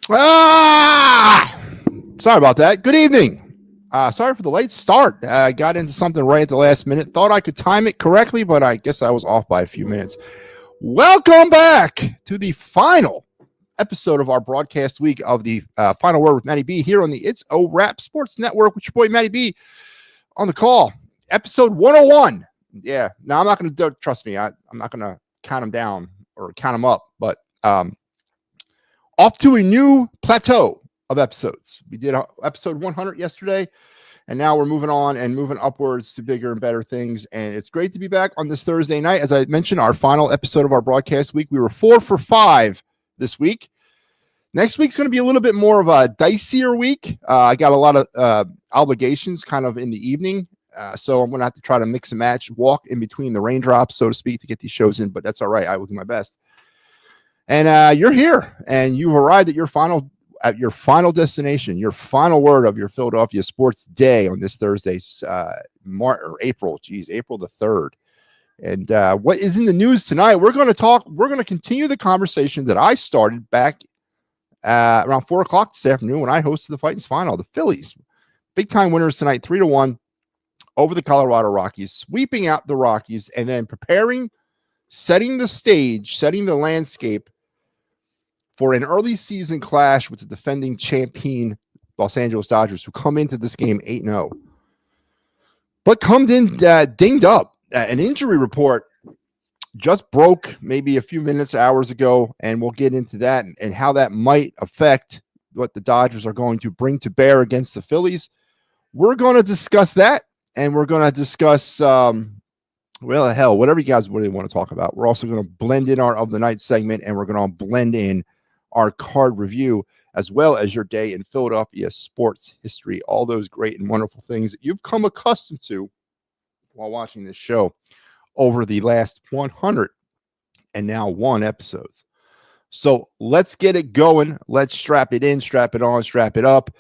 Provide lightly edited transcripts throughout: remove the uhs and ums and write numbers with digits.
Sorry about that. Good evening. Sorry for the late start. I got into something right at the last minute. Thought I could time it correctly, but I guess I was off by a few minutes. Welcome back to the final episode of our broadcast week of the Final Word with MattyB here on the It's a Wrap Sports Network with your boy MattyB on the call. Episode 101. Yeah. Now, I'm not going to, trust me, I'm not going to count them down or count them up, but off to a new plateau of episodes. We did episode 100 yesterday, and now we're moving on and moving upwards to bigger and better things. And it's great to be back on this Thursday night. As I mentioned, our final episode of our broadcast week, we were 4 for 5 this week. Next week's going to be a little bit more of a dicier week. I got a lot of obligations kind of in the evening. So I'm going to have to try to mix and match, walk in between the raindrops, so to speak, to get these shows in. But that's all right. I will do my best. And you're here, and you've arrived at your final destination, your final word of your Philadelphia sports day on this Thursday, April the 3rd. And what is in the news tonight? We're going to continue the conversation that I started back around 4 o'clock this afternoon when I hosted the Fightins final. The Phillies, big time winners tonight, 3-1 over the Colorado Rockies, sweeping out the Rockies, and then setting the stage, setting the landscape for an early season clash with the defending champion Los Angeles Dodgers, who come into this game 8-0, but come in dinged up. An injury report just broke maybe a few minutes, hours ago, and we'll get into that and how that might affect what the Dodgers are going to bring to bear against the Phillies. We're going to discuss that, and we're going to discuss whatever you guys really want to talk about. We're also going to blend in our of the night segment, and we're going to blend in our card review, as well as your day in Philadelphia sports history, all those great and wonderful things that you've come accustomed to while watching this show over the last 100 and now 1 episodes. So let's get it going. Let's strap it in, strap it on, strap it up.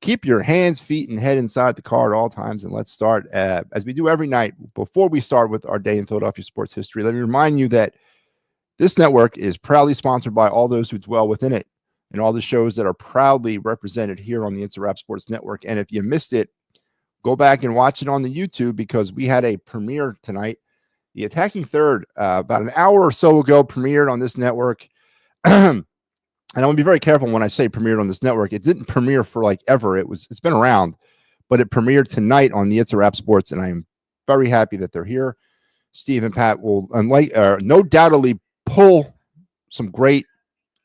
Keep your hands, feet, and head inside the car at all times, and let's start, as we do every night. Before we start with our day in Philadelphia sports history, let me remind you that this network is proudly sponsored by all those who dwell within it and all the shows that are proudly represented here on the It's a Wrap Sports Network. And if you missed it, go back and watch it on the YouTube, because we had a premiere tonight. The Attacking Third, about an hour or so ago, premiered on this network. And I want to be very careful when I say premiered on this network. It didn't premiere for like ever. It's been around, but it premiered tonight on the It's a Wrap Sports, and I am very happy that they're here. Steve and Pat will no doubtly pull some great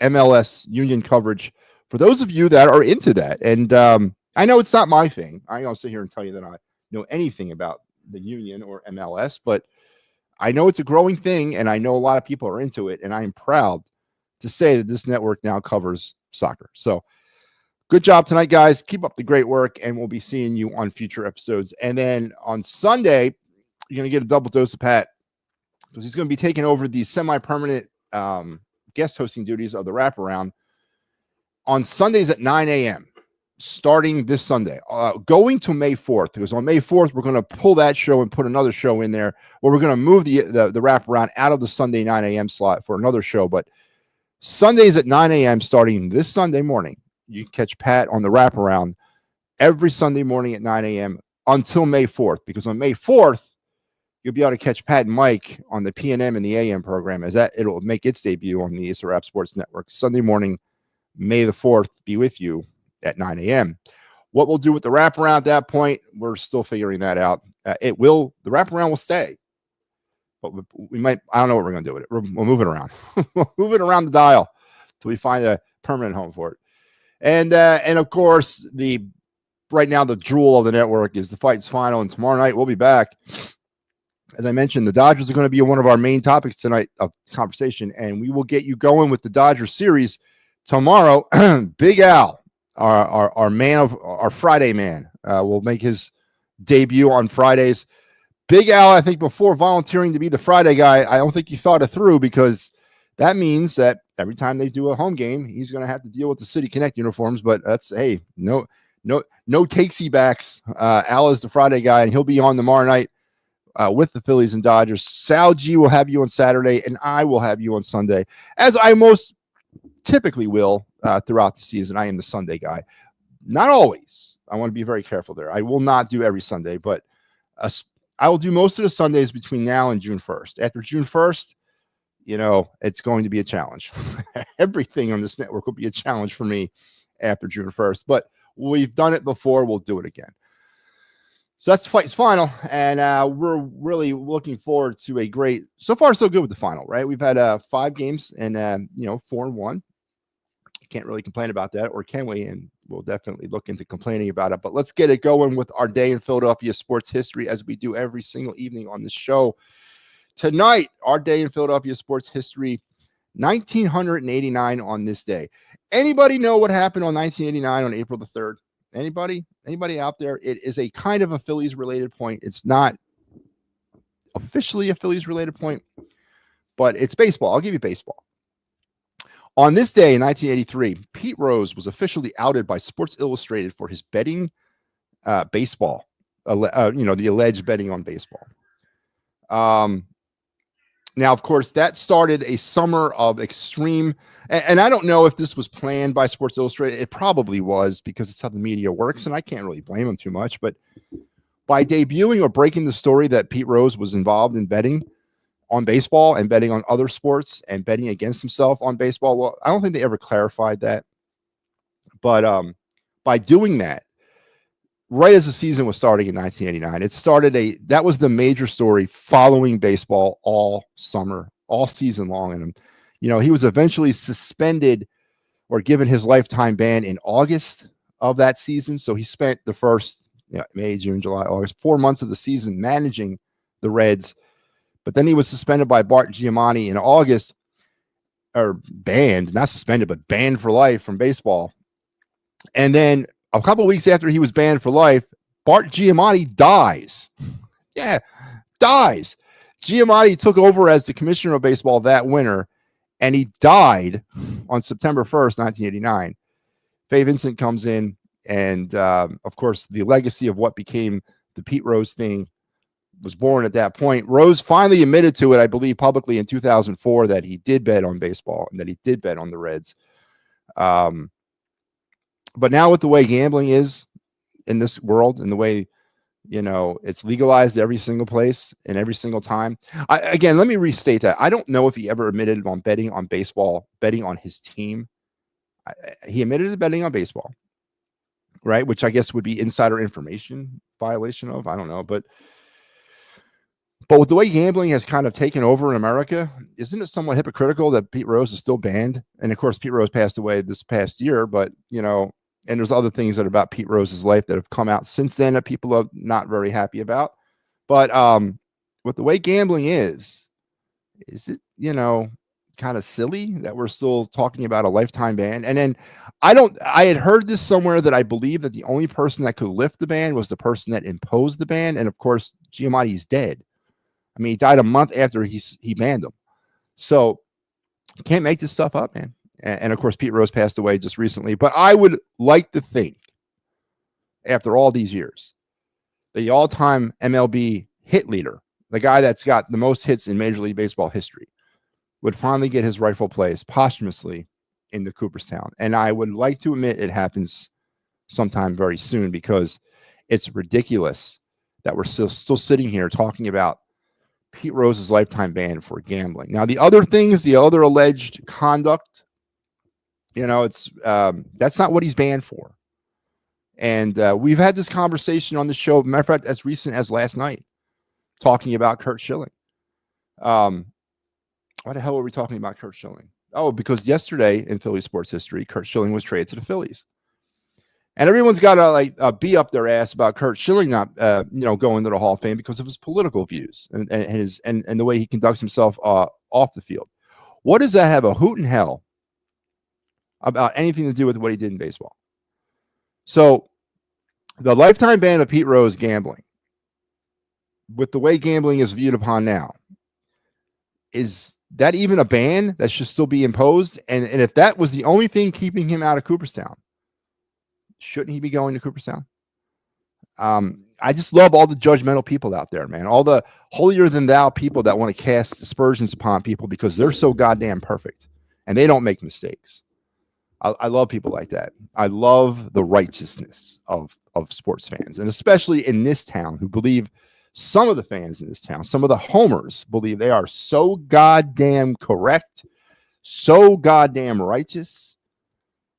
MLS Union coverage for those of you that are into that. And I know it's not my thing. I don't sit here and tell you that I know anything about the Union or MLS, but I know it's a growing thing, and I know a lot of people are into it, and I am proud to say that this network now covers soccer. So good job tonight, guys. Keep up the great work, and we'll be seeing you on future episodes. And then on Sunday, you're going to get a double dose of Pat, because he's going to be taking over the semi-permanent guest hosting duties of the wraparound on Sundays at 9 a.m., starting this Sunday, going to May 4th, because on May 4th, we're going to pull that show and put another show in there, where we're going to move the wraparound out of the Sunday 9 a.m. slot for another show. But Sundays at 9 a.m. starting this Sunday morning, you can catch Pat on the wraparound every Sunday morning at 9 a.m. until May 4th, because on May 4th, you'll be able to catch Pat and Mike on the PNM and the AM program, as that it'll make its debut on the It's a Wrap Sports Network. Sunday morning, May the 4th, be with you at 9 a.m. What we'll do with the wraparound at that point, we're still figuring that out. The wraparound will stay, but we might, I don't know what we're going to do with it. We'll move it around. We'll move it around the dial till we find a permanent home for it. And of course, right now, the jewel of the network is the Fightins final, and tomorrow night we'll be back. As I mentioned, the Dodgers are going to be one of our main topics tonight of conversation, and we will get you going with the Dodgers series tomorrow. Big Al, our man of our Friday man, will make his debut on Fridays. Big Al, I think before volunteering to be the Friday guy, I don't think he thought it through, because that means that every time they do a home game, he's going to have to deal with the City Connect uniforms. But that's, hey, no takesy backs. Al is the Friday guy, and he'll be on tomorrow night with the Phillies and Dodgers. Sal G will have you on Saturday, and I will have you on Sunday, as I most typically will throughout the season. I am the Sunday guy. Not always. I want to be very careful there. I will not do every Sunday, but I will do most of the Sundays between now and June 1st. After June 1st, it's going to be a challenge. Everything on this network will be a challenge for me after June 1st, but we've done it before. We'll do it again. So that's the Fight's final, and we're really looking forward to a great. So far, so good with the final, right? We've had 5 games and 4-1. Can't really complain about that, or can we? And we'll definitely look into complaining about it. But let's get it going with our day in Philadelphia sports history, as we do every single evening on the show. Tonight, our day in Philadelphia sports history, 1989 on this day. Anybody know what happened on 1989 on April the 3rd? Anybody out there? It is a kind of a Phillies related point. It's not officially a Phillies related point, but it's baseball. I'll give you baseball. On this day in 1983, Pete Rose was officially outed by Sports Illustrated for his betting baseball, the alleged betting on baseball. Now, of course, that started a summer of extreme, and I don't know if this was planned by Sports Illustrated. It probably was, because it's how the media works, and I can't really blame them too much. But by debuting or breaking the story that Pete Rose was involved in betting on baseball and betting on other sports and betting against himself on baseball, well, I don't think they ever clarified that. But by doing that, right as the season was starting in 1989, that was the major story following baseball all summer, all season long. And, he was eventually suspended or given his lifetime ban in August of that season. So he spent the first May, June, July, August, 4 months of the season managing the Reds. But then he was suspended by Bart Giamatti in August, or banned, not suspended, but banned for life from baseball. And then a couple of weeks after he was banned for life, Bart Giamatti dies. Yeah, dies. Giamatti took over as the commissioner of baseball that winter, and he died on September 1st, 1989. Fay Vincent comes in, and of course, the legacy of what became the Pete Rose thing was born at that point. Rose finally admitted to it, I believe, publicly in 2004, that he did bet on baseball and that he did bet on the Reds. But now, with the way gambling is in this world, and the way, it's legalized every single place and every single time. Again, let me restate that. I don't know if he ever admitted on betting on baseball, betting on his team. He admitted to betting on baseball, right? Which I guess would be insider information violation of. I don't know. But with the way gambling has kind of taken over in America, isn't it somewhat hypocritical that Pete Rose is still banned? And of course, Pete Rose passed away this past year, but, and there's other things that are about Pete Rose's life that have come out since then that people are not very happy about. But with the way gambling is it, kind of silly that we're still talking about a lifetime ban? And then I had heard this somewhere, that I believe that the only person that could lift the ban was the person that imposed the ban. And of course, Giamatti's dead. I mean, he died a month after he banned him. So you can't make this stuff up, man. And of course, Pete Rose passed away just recently. But I would like to think, after all these years, the all-time MLB hit leader, the guy that's got the most hits in Major League Baseball history, would finally get his rightful place posthumously into Cooperstown. And I would like to admit it happens sometime very soon, because it's ridiculous that we're still sitting here talking about Pete Rose's lifetime ban for gambling. Now, the other things, the other alleged conduct, it's that's not what he's banned for. And we've had this conversation on the show, matter of fact, as recent as last night, talking about Curt Schilling. Why the hell were we talking about Curt Schilling? Oh, because yesterday in Philly sports history, Curt Schilling was traded to the Phillies. And everyone's got to be up their ass about Curt Schilling not, going to the Hall of Fame because of his political views and the way he conducts himself off the field. What does that have a hoot in hell about anything to do with what he did in baseball? So the lifetime ban of Pete Rose gambling, with the way gambling is viewed upon now, is that even a ban that should still be imposed? And if that was the only thing keeping him out of Cooperstown, shouldn't he be going to Cooperstown? I just love all the judgmental people out there, man. All the holier than thou people that want to cast aspersions upon people because they're so goddamn perfect and they don't make mistakes. I love people like that. I love the righteousness of sports fans, and especially in this town, who believe, some of the fans in this town, some of the homers believe they are so goddamn correct, so goddamn righteous,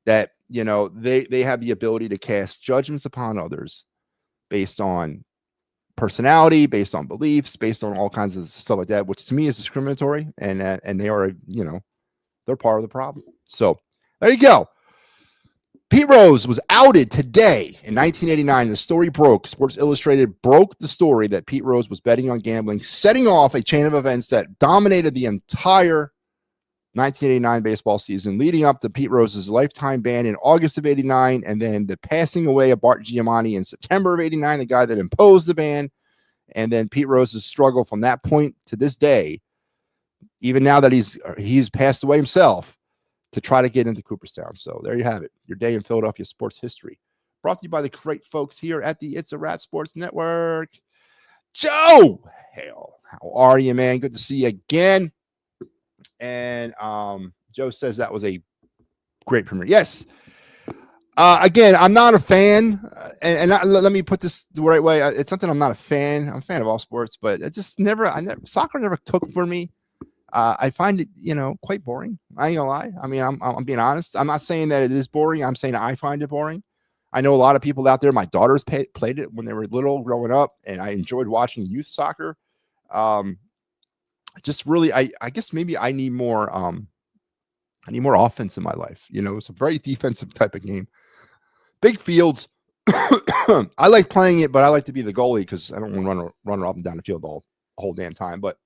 that they have the ability to cast judgments upon others based on personality, based on beliefs, based on all kinds of stuff like that, which to me is discriminatory, and they are, they're part of the problem. So there you go. Pete Rose was outed today in 1989. The story broke. Sports Illustrated broke the story that Pete Rose was betting on gambling, setting off a chain of events that dominated the entire 1989 baseball season, leading up to Pete Rose's lifetime ban in August of 89, and then the passing away of Bart Giamatti in September of 89, the guy that imposed the ban, and then Pete Rose's struggle from that point to this day, even now that he's passed away himself, to try to get into Cooperstown. So there you have it, your day in Philadelphia sports history, brought to you by the great folks here at the It's a Wrap Sports Network. Joe, hell, how are you, man? Good to see you again. And Joe says that was a great premiere. Yes. Again, I'm not a fan, let me put this the right way. It's something I'm not a fan. I'm a fan of all sports, but it just soccer never took for me. I find it, quite boring. I ain't gonna lie. I mean, I'm being honest. I'm not saying that it is boring. I'm saying I find it boring. I know a lot of people out there. My daughters played it when they were little, growing up, and I enjoyed watching youth soccer. Just really, I guess maybe I need more offense in my life. It's a very defensive type of game. Big fields. I like playing it, but I like to be the goalie because I don't want to run up and down the field the whole damn time. But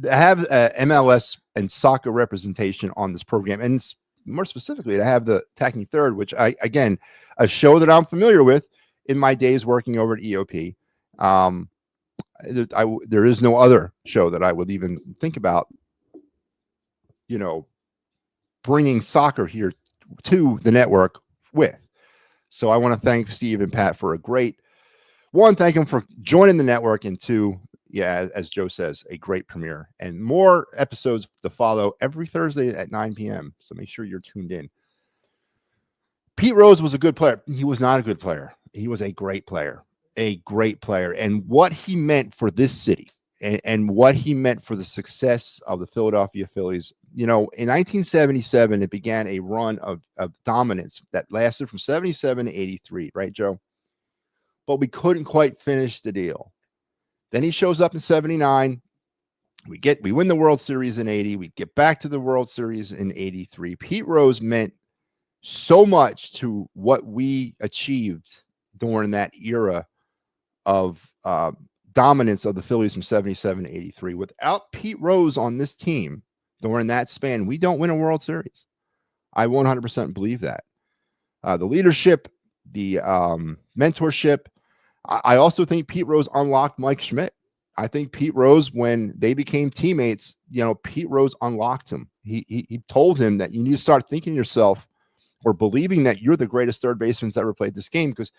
to have MLS and soccer representation on this program, and more specifically to have the Attacking Third, which again, a show that I'm familiar with in my days working over at EOP. There is no other show that I would even think about, bringing soccer here to the network with. So I want to thank Steve and Pat for a great one. Thank them for joining the network, and two, yeah, as Joe says, a great premiere, and more episodes to follow every Thursday at 9 p.m. So make sure you're tuned in. Pete Rose was a good player. He was not a good player. He was a great player, and what he meant for this city, and what he meant for the success of the Philadelphia Phillies. In 1977, it began a run of dominance that lasted from 77 to 83, right, Joe? But we couldn't quite finish the deal. Then he shows up in 79. We win the World Series in 80. We get back to the World Series in 83. Pete Rose meant so much to what we achieved during that era of dominance of the Phillies from 77 to 83. Without Pete Rose on this team during that span, we don't win a World Series. I 100% believe that. The leadership, the mentorship. I also think Pete Rose unlocked Mike Schmidt. I think Pete Rose, when they became teammates, Pete Rose unlocked him. He told him that you need to start thinking yourself, or believing that you're the greatest third baseman that's ever played this game. Because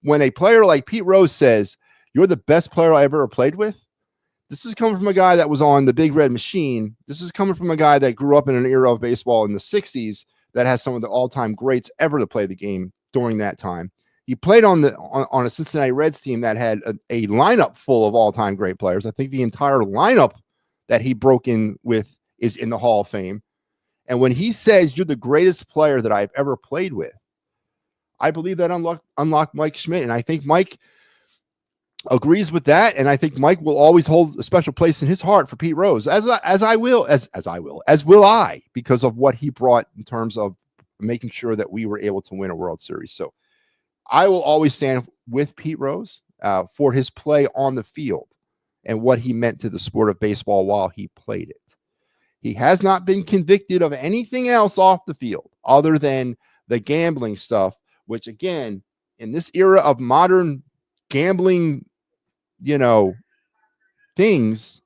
when a player like Pete Rose says, you're the best player I ever played with, this is coming from a guy that was on the Big Red Machine. This is coming from a guy that grew up in an era of baseball in the 60s that has some of the all-time greats ever to play the game during that time. He played on a Cincinnati Reds team that had a lineup full of all-time great players. I think the entire lineup that he broke in with is in the Hall of Fame. And when he says you're the greatest player that I've ever played with, I believe that unlocked Mike Schmidt. And I think Mike agrees with that. And I think Mike will always hold a special place in his heart for Pete Rose, as will I, because of what he brought in terms of making sure that we were able to win a World Series. So I will always stand with Pete Rose for his play on the field and what he meant to the sport of baseball while he played it. He has not been convicted of anything else off the field other than the gambling stuff, which, again, in this era of modern gambling, things,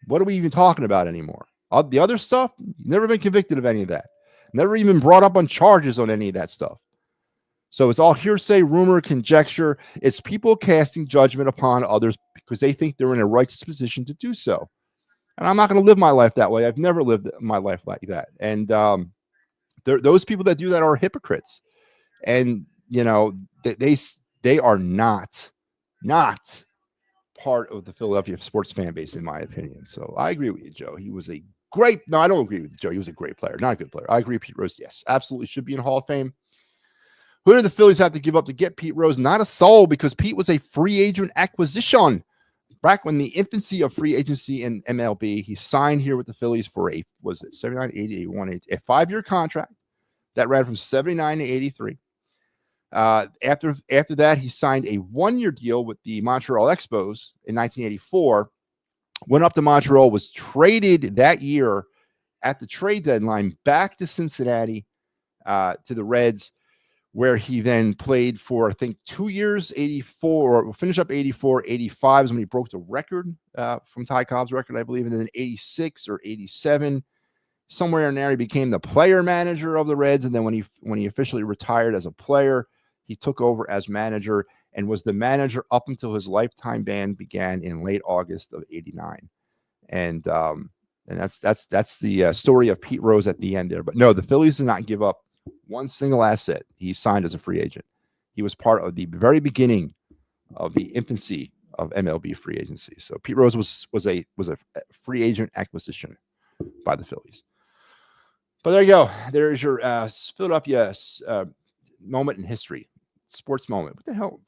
what are we even talking about anymore? The other stuff, never been convicted of any of that. Never even brought up on charges on any of that stuff. So it's all hearsay, rumor, conjecture. It's people casting judgment upon others because they think they're in a righteous position to do so. And I'm not going to live my life that way. I've never lived my life like that. And Those people that do that are hypocrites. And, they are not part of the Philadelphia sports fan base, in my opinion. So I agree with you, Joe. He was I don't agree with you, Joe. He was a great player, not a good player. I agree. Pete Rose, yes, absolutely should be in the Hall of Fame. Who did the Phillies have to give up to get Pete Rose? Not a soul, because Pete was a free agent acquisition. Back when the infancy of free agency in MLB, he signed here with the Phillies for a 79, 80, 81, a 5-year contract that ran from 79 to 83. After that, he signed a 1-year deal with the Montreal Expos in 1984. Went up to Montreal, was traded that year at the trade deadline back to Cincinnati, to the Reds, where he then played for, I think, 2 years, 84, or finish up 84, 85 is when he broke the record from Ty Cobb's record, I believe, and then 86 or 87, somewhere in there, he became the player manager of the Reds, and then when he officially retired as a player, he took over as manager and was the manager up until his lifetime ban began in late August of 89. And that's the story of Pete Rose at the end there. But no, the Phillies did not give up one single asset. He signed as a free agent. He was part of the very beginning of the infancy of MLB free agency. So Pete Rose was a free agent acquisition by the Phillies. But there you go. There's your Philadelphia moment in history, sports moment. What the hell?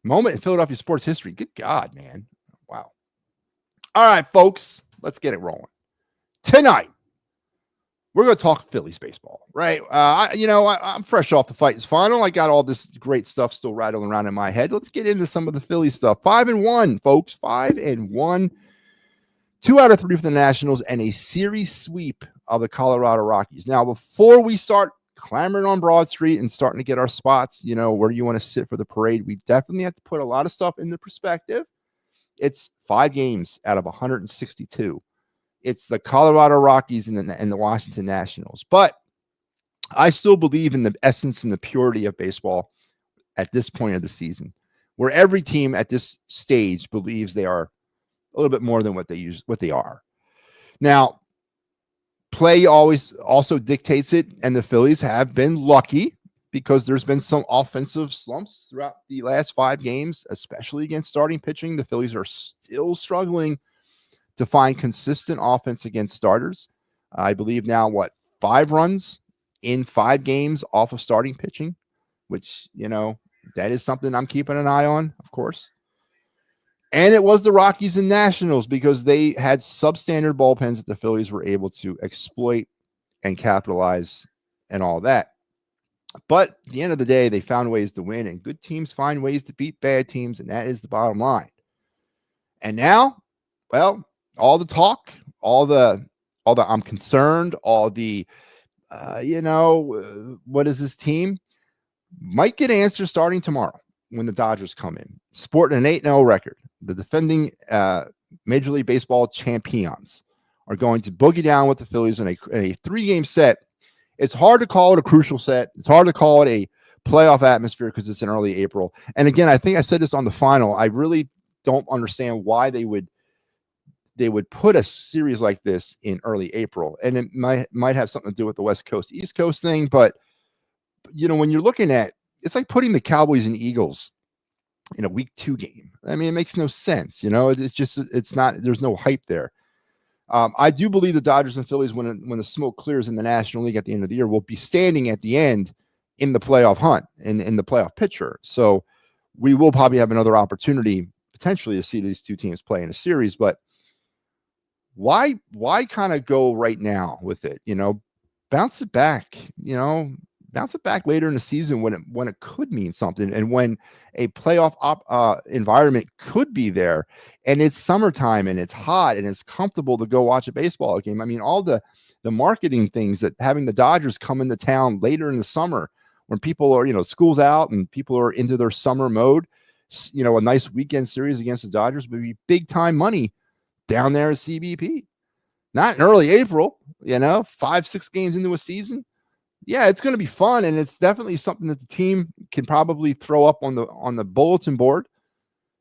Moment in Philadelphia sports history. Good God, man. Wow. All right, folks, let's get it rolling. Tonight, we're going to talk Phillies baseball, right? I'm fresh off the Fighters final. I got all this great stuff still rattling around in my head. Let's get into some of the Phillies stuff. 5-1, folks. 5-1. 2 out of 3 for the Nationals and a series sweep of the Colorado Rockies. Now, before we start clamoring on Broad Street and starting to get our spots, where do you want to sit for the parade, we definitely have to put a lot of stuff into perspective. It's 5 games out of 162. It's the Colorado Rockies and the Washington Nationals. But I still believe in the essence and the purity of baseball at this point of the season, where every team at this stage believes they are a little bit more than what they are. Now, play always also dictates it, and the Phillies have been lucky because there's been some offensive slumps throughout the last 5 games, especially against starting pitching. The Phillies are still struggling to find consistent offense against starters. I believe now, 5 runs in 5 games off of starting pitching, which, that is something I'm keeping an eye on, of course. And it was the Rockies and Nationals because they had substandard bullpens that the Phillies were able to exploit and capitalize and all that. But at the end of the day, they found ways to win, and good teams find ways to beat bad teams, and that is the bottom line. And now, well, all the talk, all the I'm concerned, all the, what is this team? Might get answers starting tomorrow when the Dodgers come in. Sporting an 8-0 record. The defending Major League Baseball champions are going to boogie down with the Phillies in a 3-game set. It's hard to call it a crucial set. It's hard to call it a playoff atmosphere because it's in early April. And again, I think I said this on the final. I really don't understand why they would put a series like this in early April. And it might have something to do with the West Coast, East Coast thing. But, when you're looking at, it's like putting the Cowboys and Eagles in a week 2 game. I mean, it makes no sense. It's not, there's no hype there. I do believe the Dodgers and Phillies, when the smoke clears in the National League at the end of the year, will be standing at the end in the playoff hunt, in the playoff picture. So we will probably have another opportunity potentially to see these 2 teams play in a series, but why kind of go right now with it? Bounce it back, bounce it back later in the season when it could mean something, and when a playoff environment could be there, and it's summertime and it's hot and it's comfortable to go watch a baseball game. I mean, all the marketing things that having the Dodgers come into town later in the summer when people are, school's out and people are into their summer mode, a nice weekend series against the Dodgers would be big time money down there at CBP. Not in early April, 5-6 games into a season. Yeah, it's going to be fun, and it's definitely something that the team can probably throw up on the bulletin board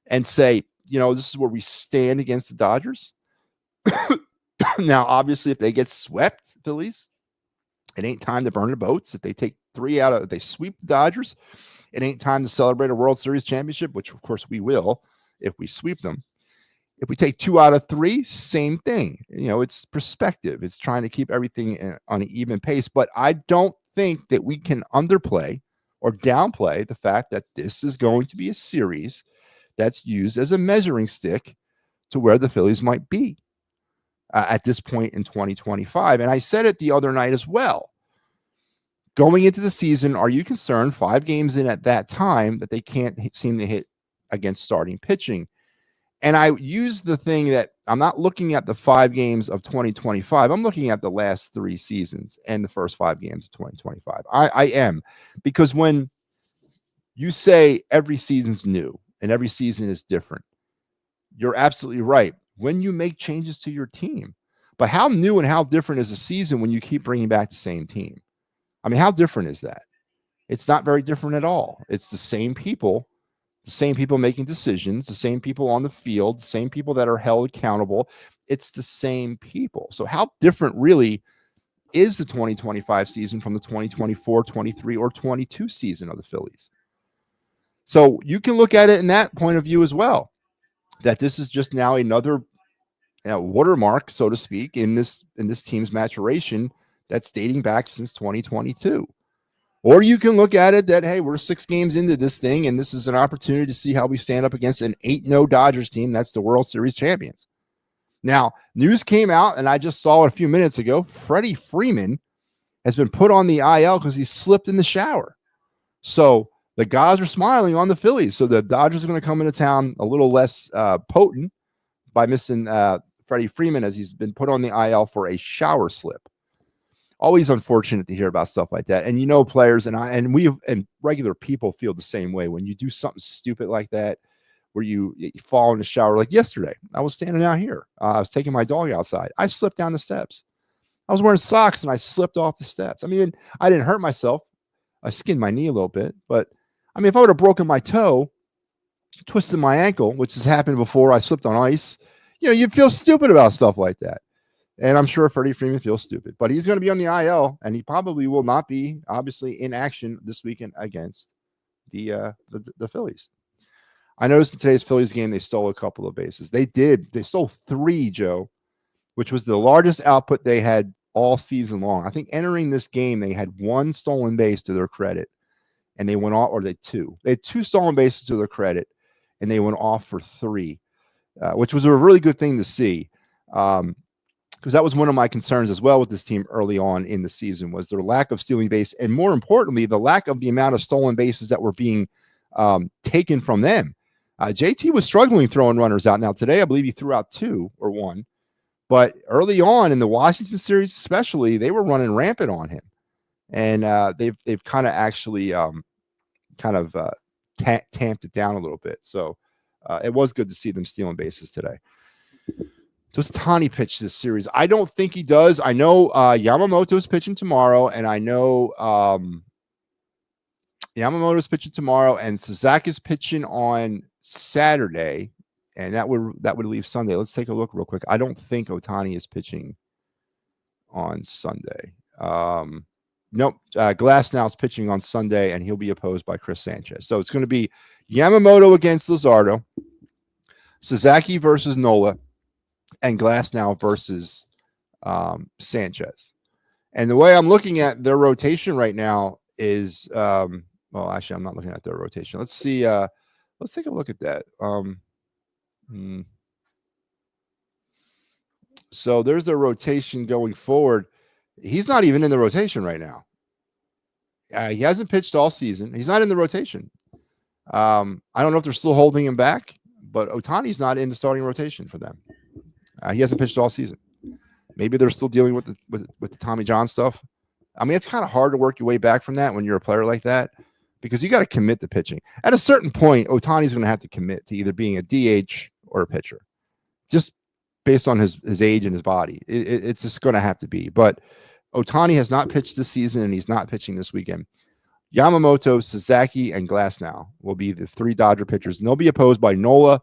and say, this is where we stand against the Dodgers. Now, obviously, if they get swept, Phillies, It ain't time to burn the boats. If they sweep the Dodgers, it ain't time to celebrate a World Series championship, which of course we will if we sweep them. If we take 2 out of 3, same thing. It's perspective. It's trying to keep everything on an even pace. But I don't think that we can underplay or downplay the fact that this is going to be a series that's used as a measuring stick to where the Phillies might be at this point in 2025. And I said it the other night as well. Going into the season, are you concerned 5 games in at that time that they can't seem to hit against starting pitching? And I use the thing that I'm not looking at the 5 games of 2025. I'm looking at the last 3 seasons and the first 5 games of 2025. I am, because when you say every season's new and every season is different, you're absolutely right. When you make changes to your team, but how new and how different is a season when you keep bringing back the same team? I mean, how different is that? It's not very different at all. It's the same people making decisions, the same people on the field, the same people that are held accountable. It's the same people. So how different really is the 2025 season from the 2024, 23, or 22 season of the Phillies? So you can look at it in that point of view as well, that this is just now another watermark, so to speak, in this team's maturation that's dating back since 2022. Or you can look at it that, hey, we're 6 games into this thing, and this is an opportunity to see how we stand up against an 8-0 Dodgers team that's the World Series champions. Now, news came out, and I just saw it a few minutes ago. Freddie Freeman has been put on the IL because he slipped in the shower. So the guys are smiling on the Phillies. So the Dodgers are going to come into town a little less potent by missing Freddie Freeman, as he's been put on the IL for a shower slip. Always unfortunate to hear about stuff like that. And players and regular people feel the same way when you do something stupid like that, where you fall in the shower. Like yesterday, I was standing out here. I was taking my dog outside. I slipped down the steps. I was wearing socks and I slipped off the steps. I mean, I didn't hurt myself. I skinned my knee a little bit, but I mean, if I would have broken my toe, twisted my ankle, which has happened before, I slipped on ice, you feel stupid about stuff like that. And I'm sure Freddie Freeman feels stupid, but he's going to be on the IL, and he probably will not be, obviously, in action this weekend against the Phillies. I noticed in today's Phillies game, they stole a couple of bases. They did. They stole 3, Joe, which was the largest output they had all season long. I think entering this game, they had 1 stolen base to their credit, and they went off, or they 2. They had 2 stolen bases to their credit, and they went off for 3, which was a really good thing to see. Because that was one of my concerns as well with this team early on in the season, was their lack of stealing base, and more importantly, the lack of the amount of stolen bases that were being taken from them. JT was struggling throwing runners out. Now today, I believe he threw out 2 or 1, but early on in the Washington series, especially, they were running rampant on him, and they've kind of actually tamped it down a little bit. So it was good to see them stealing bases today. Does Ohtani pitch this series? I don't think he does. I know Yamamoto's pitching tomorrow, and I know Yamamoto's pitching tomorrow, and Suzuki's pitching on Saturday, and that would leave Sunday. Let's take a look real quick. I don't think Ohtani is pitching on Sunday. Nope. Glasnow's pitching on Sunday, and he'll be opposed by Chris Sanchez. So it's going to be Yamamoto against Luzardo, Suzuki versus Nola, and Glasnow versus Sanchez. And the way I'm looking at their rotation right now is, well, actually, I'm not looking at their rotation. Let's see. Let's take a look at that. So there's their rotation going forward. He's not even in the rotation right now. He hasn't pitched all season. He's not in the rotation. I don't know if they're still holding him back, but Ohtani's not in the starting rotation for them. He hasn't pitched all season. Maybe they're still dealing with the Tommy John stuff. I mean, it's kind of hard to work your way back from that when you're a player like that, because you got to commit to pitching. At a certain point, Ohtani's going to have to commit to either being a DH or a pitcher, just based on his age and his body. It's just going to have to be. But Ohtani has not pitched this season, and he's not pitching this weekend. Yamamoto, Suzuki, and Glasnow will be the 3 Dodger pitchers, and they'll be opposed by Nola,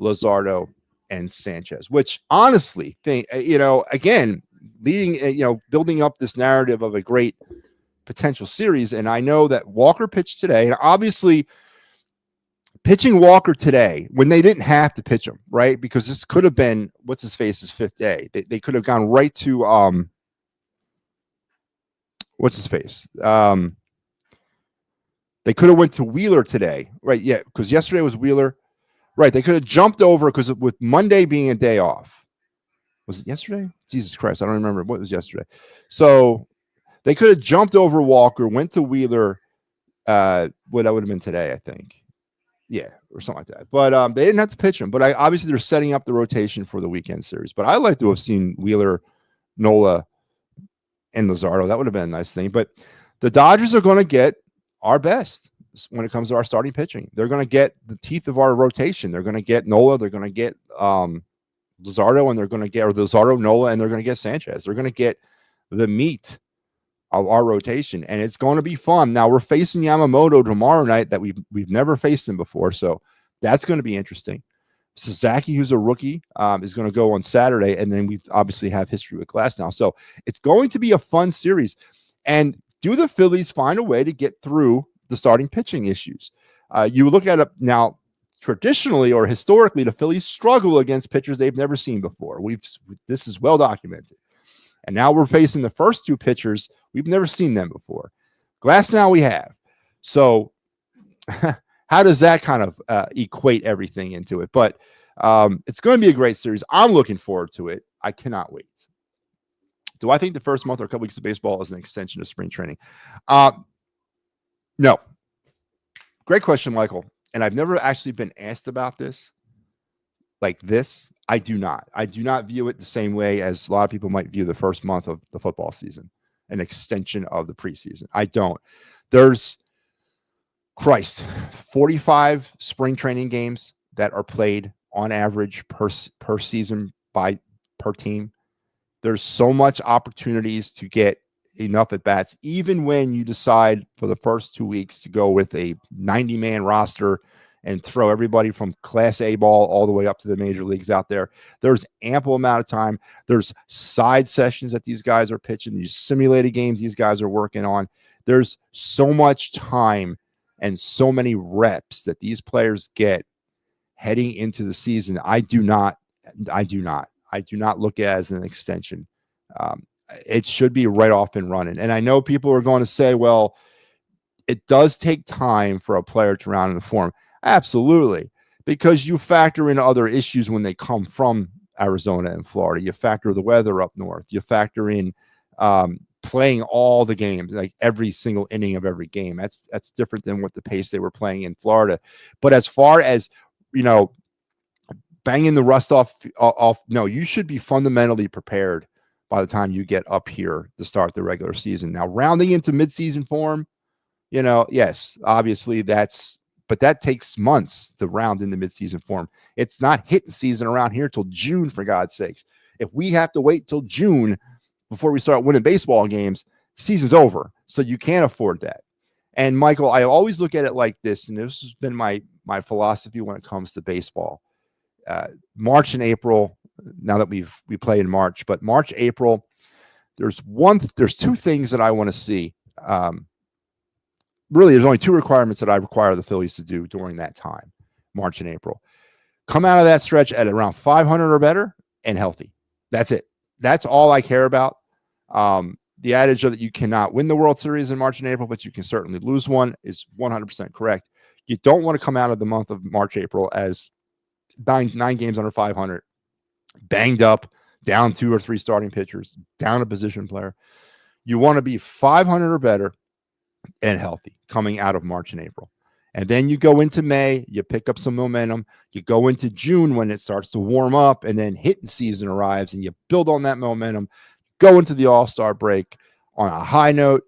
Luzardo, and Sanchez, which honestly think, again, building up this narrative of a great potential series. And I know that Walker pitched today, and obviously pitching Walker today when they didn't have to pitch him, right? Because this could have been what's his face's fifth day. They could have gone right to what's his face. They could have went to Wheeler today, right? Yeah, because yesterday was Wheeler, right? They could have jumped over because with Monday being a day off. Was it yesterday? Jesus Christ, I don't remember what was yesterday. So they could have jumped over Walker, went to Wheeler. What that would have been today, I think. Yeah, or something like that. But they didn't have to pitch him. But obviously they're setting up the rotation for the weekend series. But I'd like to have seen Wheeler, Nola, and Luzardo. That would have been a nice thing. But the Dodgers are going to get our best when it comes to our starting pitching. They're going to get the teeth of our rotation. They're going to get Nola. They're going to get Luzardo, and they're going to get Luzardo, Nola, and they're going to get Sanchez. They're going to get the meat of our rotation, and it's going to be fun. Now we're facing Yamamoto tomorrow night that we've never faced him before, so that's going to be interesting. Sasaki, who's a rookie, is going to go on Saturday, and then we obviously have history with Glass now, so it's going to be a fun series. And do the Phillies find a way to get through the starting pitching issues? You look at it now. Traditionally or historically, the Phillies struggle against pitchers they've never seen before. This is well documented. And now we're facing the first two pitchers. We've never seen them before. Glass now we have. So how does that kind of equate everything into it? But it's going to be a great series. I'm looking forward to it. I cannot wait. Do I think the first month or a couple weeks of baseball is an extension of spring training? No. Great question, Michael. And I've never actually been asked about this like this. I do not. I do not view it the same way as a lot of people might view the first month of the football season, an extension of the preseason. I don't. There's 45 spring training games that are played on average per season per team. There's so much opportunities to get enough at bats, even when you decide for the first 2 weeks to go with a 90-man roster and throw everybody from Class A ball all the way up to the major leagues out there. There's ample amount of time. There's side sessions that these guys are pitching, these simulated games these guys are working on. There's so much time and so many reps that these players get heading into the season. I do not look at it as an extension. It should be right off and running. And I know people are going to say, well, it does take time for a player to round into form. Absolutely. Because you factor in other issues when they come from Arizona and Florida. You factor the weather up north. You factor in playing all the games, like every single inning of every game. That's different than what the pace they were playing in Florida. But as far as, banging the rust off, no, you should be fundamentally prepared by the time you get up here to start the regular season. Now, rounding into midseason form, yes, obviously but that takes months to round into midseason form. It's not hitting season around here till June, for God's sakes. If we have to wait till June before we start winning baseball games, season's over. So you can't afford that. And Michael, I always look at it like this, and this has been my philosophy when it comes to baseball. March and April, now that we play in March, but March, April, there's two things that I want to see. Really, there's only two requirements that I require the Phillies to do during that time, March and April. Come out of that stretch at around 500 or better and healthy. That's it. That's all I care about. The adage that you cannot win the World Series in March and April, but you can certainly lose one is 100% correct. You don't want to come out of the month of March, April as nine games under 500, banged up, down 2 or 3 starting pitchers, down a position player. You want to be 500 or better and healthy coming out of March and April. And then you go into May, you pick up some momentum, you go into June when it starts to warm up, and then hitting season arrives and you build on that momentum, go into the All-Star break on a high note,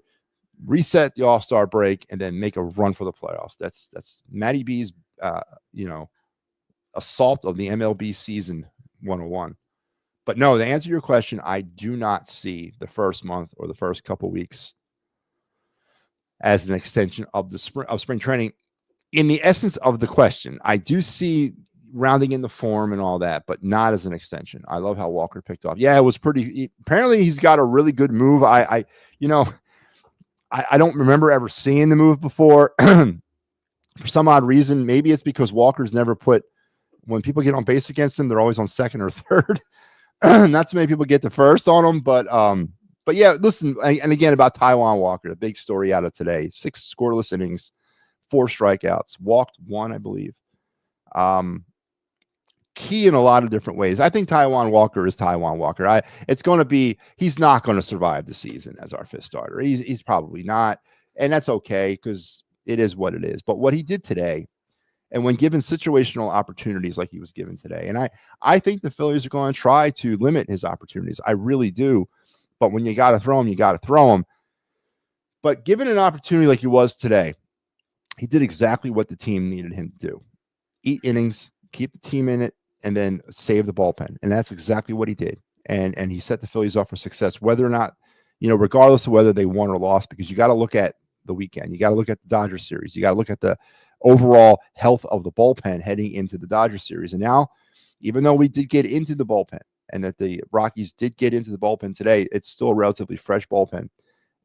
reset the All-Star break, and then make a run for the playoffs. That's MattyB's assault of the MLB season 101. But no, to answer your question, I do not see the first month or the first couple weeks as an extension of spring training. In the essence of the question, I do see rounding in the form and all that, but not as an extension. I love how Walker picked off. Yeah, it was pretty. Apparently, he's got a really good move. I don't remember ever seeing the move before. For some odd reason, maybe it's because Walker's never put, when people get on base against him, they're always on second or third. Not too many people get to first on him, but yeah, listen, and again about Taijuan Walker, the big story out of today: 6 scoreless innings, 4 strikeouts, walked 1, I believe. Key in a lot of different ways. I think Taijuan Walker is Taijuan Walker. He's not going to survive the season as our 5th starter. He's probably not, and that's okay because it is what it is. But what he did today, and when given situational opportunities like he was given today, and I think the Phillies are going to try to limit his opportunities. I really do. But when you got to throw him, you got to throw him. But given an opportunity like he was today, he did exactly what the team needed him to do: eat innings, keep the team in it, and then save the bullpen. And that's exactly what he did. And he set the Phillies up for success, whether or not, regardless of whether they won or lost, because you got to look at the weekend. You got to look at the Dodgers series. You got to look at the overall health of the bullpen heading into the Dodgers series. And now, even though we did get into the bullpen and that the Rockies did get into the bullpen today, it's still a relatively fresh bullpen.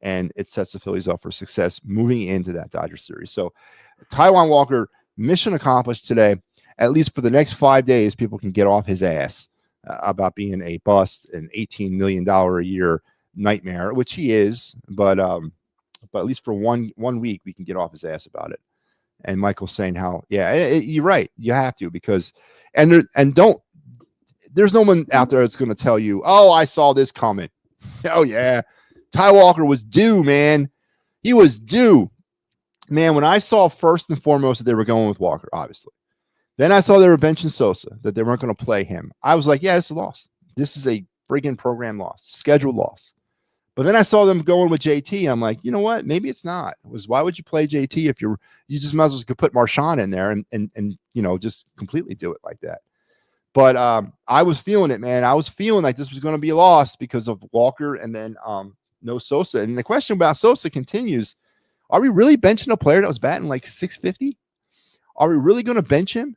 And it sets the Phillies up for success moving into that Dodgers series. So Taijuan Walker, mission accomplished today. At least for the next 5 days, people can get off his ass about being a bust, an $18 million a year nightmare, which he is. But at least for one week, we can get off his ass about it. And Michael's saying how, you're right. You have to, because, there's no one out there that's going to tell you, oh, I saw this coming. Oh yeah. Ty Walker was due, man. He was due, man. When I saw first and foremost that they were going with Walker, obviously, then I saw they were benching Sosa, that they weren't going to play him. I was like, yeah, it's a loss. This is a friggin' program loss, scheduled loss. But then I saw them going with JT. I'm like, you know what? Maybe it's not. Why would you play JT if you just might as well put Marchand in there and just completely do it like that. But I was feeling it, man. I was feeling like this was going to be a loss because of Walker and then no Sosa. And the question about Sosa continues. Are we really benching a player that was batting like 650? Are we really going to bench him?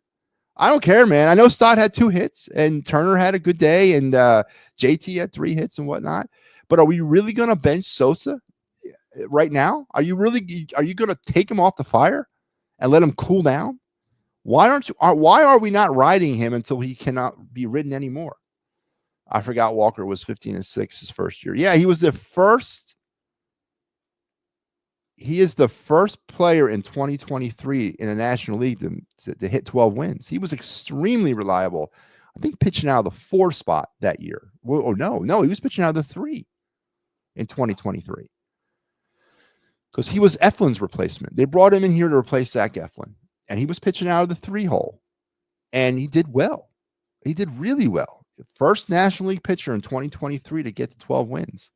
I don't care, man. I know Stott had 2 hits and Turner had a good day and JT had 3 hits and whatnot. But are we really going to bench Sosa right now? Are you going to take him off the fire and let him cool down? Why are we not riding him until he cannot be ridden anymore? I forgot Walker was 15-6 his first year. Yeah, he was the first. He is the first player in 2023 in the National League to hit 12 wins. He was extremely reliable. I think pitching out of the 4 spot that year. Oh, no, he was pitching out of the 3 in 2023 because he was Eflin's replacement. They brought him in here to replace Zach Eflin, and he was pitching out of the 3 hole, and he did well. He did really well. The first National League pitcher in 2023 to get to 12 wins.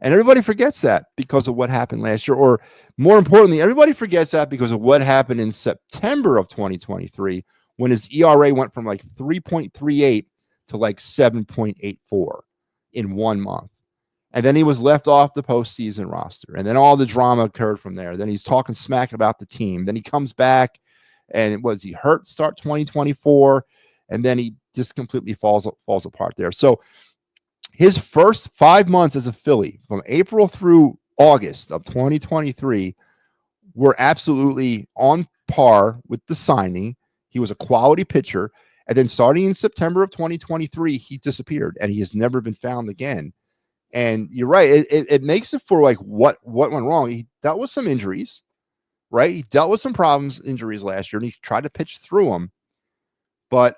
And everybody forgets that because of what happened last year. Or more importantly, everybody forgets that because of what happened in September of 2023 when his ERA went from like 3.38 to like 7.84 in 1 month. And then he was left off the postseason roster. And then all the drama occurred from there. Then he's talking smack about the team. Then he comes back and he hurt start 2024. And then he just completely falls apart there. So his first 5 months as a Philly, from April through August of 2023, were absolutely on par with the signing. He was a quality pitcher. And then starting in September of 2023, he disappeared, and he has never been found again. And you're right. It makes it for like what went wrong. He dealt with some injuries, right? He dealt with some injuries last year, and he tried to pitch through them. But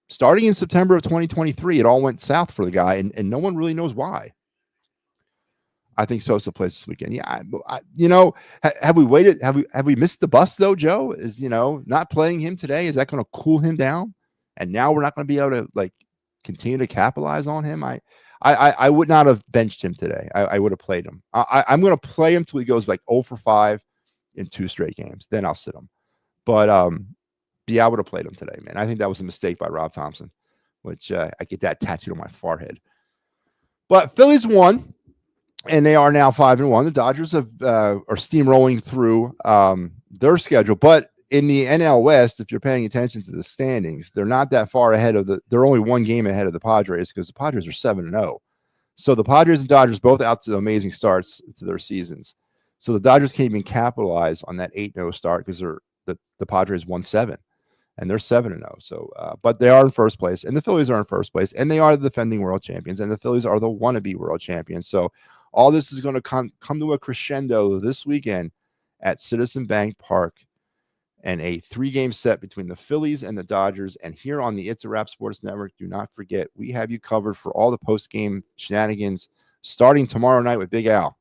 starting in September of 2023, it all went south for the guy, and no one really knows why. I think Sosa plays this weekend. Yeah, have we waited? Have we missed the bus though? Joe is not playing him today. Is that going to cool him down? And now we're not going to be able to like continue to capitalize on him. I would not have benched him today. I would have played him. I'm going to play him till he goes like 0 for 5 in 2 straight games. Then I'll sit him. But yeah, I would have played him today, man. I think that was a mistake by Rob Thompson, which I get that tattooed on my forehead. But Phillies won, and they are now 5-1. The Dodgers are steamrolling through their schedule. But in the NL West, if you're paying attention to the standings, they're not that far ahead of they're only one game ahead of the Padres because the Padres are 7-0. So the Padres and Dodgers both out to amazing starts to their seasons. So the Dodgers can't even capitalize on that 8-0 start because the Padres won 7 and they're 7-0. So, but they are in first place and the Phillies are in first place and they are the defending world champions and the Phillies are the wannabe world champions. So all this is going to come to a crescendo this weekend at Citizen Bank Park and a 3-game set between the Phillies and the Dodgers. And here on the It's a Wrap Sports Network, do not forget, we have you covered for all the post-game shenanigans starting tomorrow night with Big Al.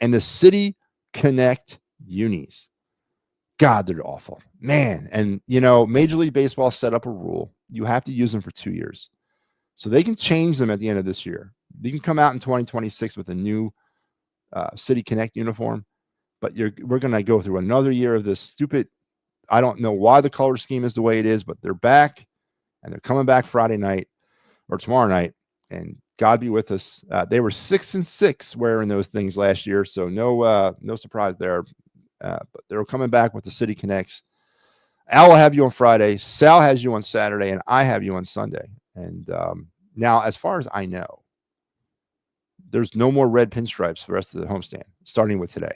And the City Connect unis. God, they're awful. Man, and, Major League Baseball set up a rule. You have to use them for 2 years. So they can change them at the end of this year. They can come out in 2026 with a new City Connect uniform. But we're going to go through another year of this stupid, I don't know why the color scheme is the way it is, but they're back and they're coming back Friday night or tomorrow night. And God be with us. They were 6-6 wearing those things last year. So no surprise there. But they're coming back with the City Connects. Al will have you on Friday. Sal has you on Saturday and I have you on Sunday. And now, as far as I know, there's no more red pinstripes for the rest of the homestand, starting with today.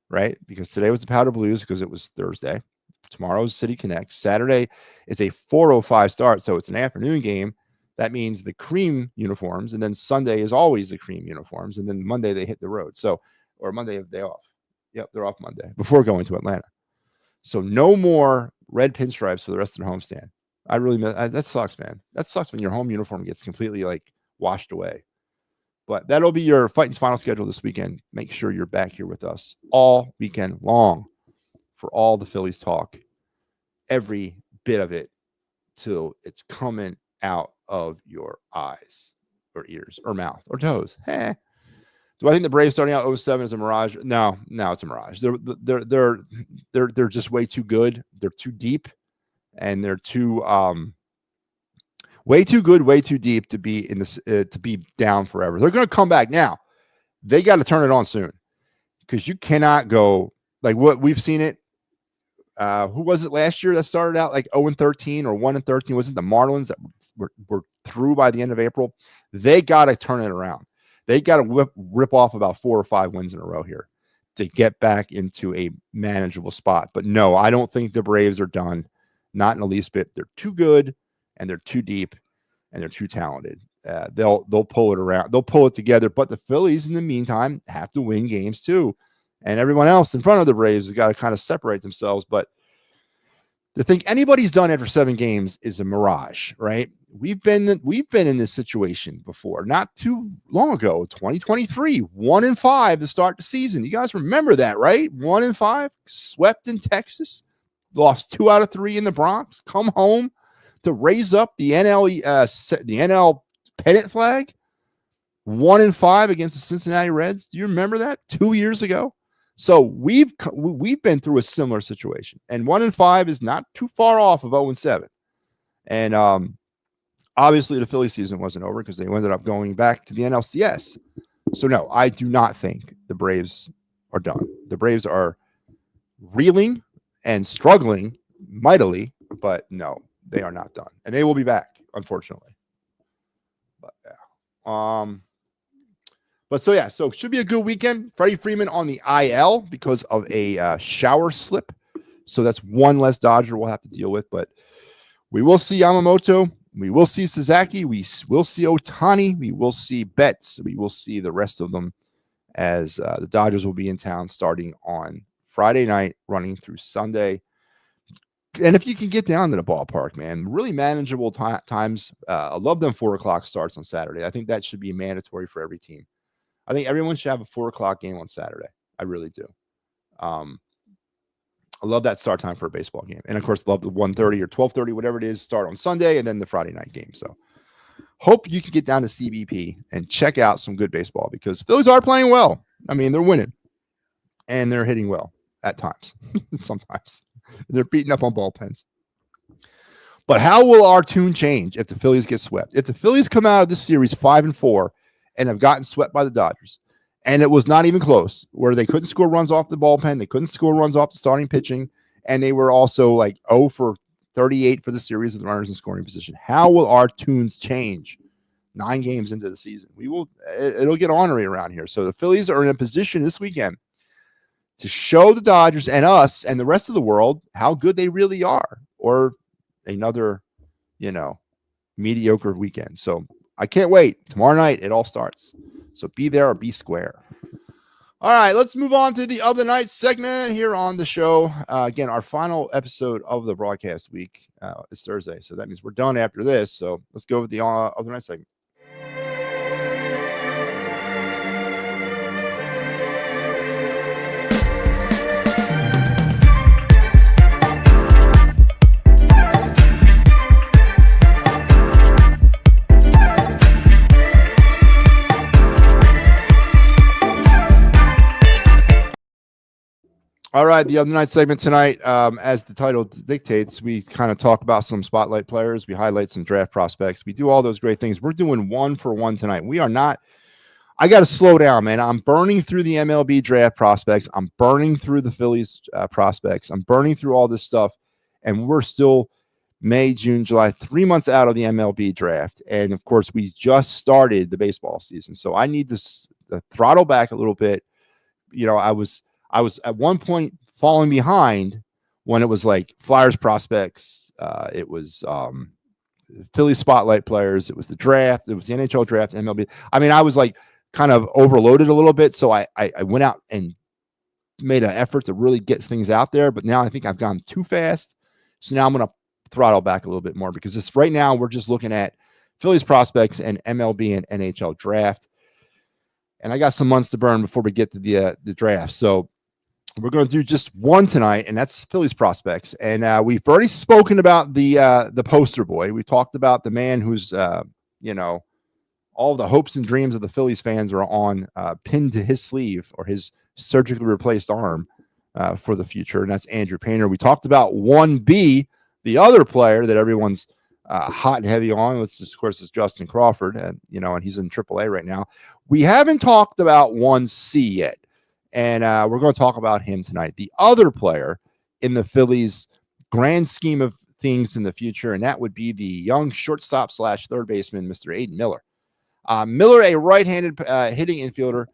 Right? Because today was the Powder Blues because it was Thursday. Tomorrow's City Connect. Saturday is a 4:05 start, so it's an afternoon game. That means the cream uniforms, and then Sunday is always the cream uniforms, and then Monday they hit the road. So, or Monday they off. Yep, they're off Monday before going to Atlanta. So no more red pinstripes for the rest of the homestand. That sucks, man. That sucks when your home uniform gets completely washed away. But that'll be your Fighting's final schedule this weekend. Make sure you're back here with us all weekend long for all the Phillies talk. Every bit of it till it's coming out of your eyes or ears or mouth or toes. Do I think the Braves starting out 0-7 is a mirage? No, it's a mirage. They're just way too good. They're too deep, and they're too way too good, way too deep to be in this to be down forever. They're going to come back now. They got to turn it on soon because you cannot go like what we've seen it. Who was it last year that started out 0-13 or 1-13? Was it the Marlins that were through by the end of April? They got to turn it around. They got to rip off about 4 or 5 wins in a row here to get back into a manageable spot. But no, I don't think the Braves are done. Not in the least bit. They're too good. And they're too deep, and they're too talented. They'll pull it around. They'll pull it together. But the Phillies, in the meantime, have to win games too. And everyone else in front of the Braves has got to kind of separate themselves. But to think anybody's done after 7 games is a mirage, right? We've been in this situation before, not too long ago. 2023, 1-5 to start the season. You guys remember that, right? 1-5, swept in Texas, lost 2 out of 3 in the Bronx. Come home to raise up the NL pennant flag, 1-5 against the Cincinnati Reds. Do you remember that 2 years ago? So we've been through a similar situation, and 1-5 is not too far off of 0-7. And obviously the Philly season wasn't over because they ended up going back to the NLCS. So no, I do not think the Braves are done. The Braves are reeling and struggling mightily, but no. They are not done, and they will be back, unfortunately. But yeah, so it should be a good weekend. Freddie Freeman on the IL because of a shower slip, so that's one less Dodger we'll have to deal with. But we will see Yamamoto, we will see Sasaki, we will see Ohtani, we will see Betts, we will see the rest of them as the Dodgers will be in town starting on Friday night, running through Sunday. And if you can get down to the ballpark, man, really manageable times. I love them 4:00 starts on Saturday. I think that should be mandatory for every team. I think everyone should have a 4:00 game on Saturday. I really do. I love that start time for a baseball game. And, of course, love the 1:30 or 12:30, whatever it is, start on Sunday, and then the Friday night game. So hope you can get down to CBP and check out some good baseball because Phillies are playing well. I mean, they're winning, and they're hitting well at times, sometimes. They're beating up on bullpens. But how will our tune change if the Phillies get swept? If the Phillies come out of this series 5-4 and have gotten swept by the Dodgers, and it was not even close, where they couldn't score runs off the bullpen, they couldn't score runs off the starting pitching, and they were also like 0 for 38 for the series of the runners in scoring position. How will our tunes change 9 games into the season? It'll get ornery around here. So the Phillies are in a position this weekend to show the Dodgers and us and the rest of the world how good they really are, or another, mediocre weekend. So I can't wait. Tomorrow night, it all starts. So be there or be square. All right, let's move on to the other night segment here on the show. Again, our final episode of the broadcast week is Thursday. So that means we're done after this. So let's go with the other night segment. All right, the other night segment tonight, as the title dictates, we kind of talk about some spotlight players. We highlight some draft prospects. We do all those great things. We're doing 1 for 1 tonight. We are not. I got to slow down, man. I'm burning through the MLB draft prospects. I'm burning through the Phillies prospects. I'm burning through all this stuff, and we're still May, June, July, 3 months out of the MLB draft. And of course, we just started the baseball season, so I need to throttle back a little bit. I was at one point falling behind when it was like Flyers prospects. It was Philly spotlight players. It was the draft. It was the NHL draft, MLB. I mean, I was like kind of overloaded a little bit. So I went out and made an effort to really get things out there. But now I think I've gone too fast. So now I'm going to throttle back a little bit more, because right now we're just looking at Phillies prospects and MLB and NHL draft. And I got some months to burn before we get to the draft. So we're going to do just one tonight, and that's Phillies prospects. And we've already spoken about the poster boy. We talked about the man who's, all the hopes and dreams of the Phillies fans are on pinned to his sleeve or his surgically replaced arm for the future, and that's Andrew Painter. We talked about 1B, the other player that everyone's hot and heavy on, which of course is Justin Crawford, and he's in AAA right now. We haven't talked about 1C yet. And we're going to talk about him tonight, the other player in the Phillies' grand scheme of things in the future, and that would be the young shortstop / third baseman, Mr. Aiden Miller. Miller, a right-handed hitting infielder,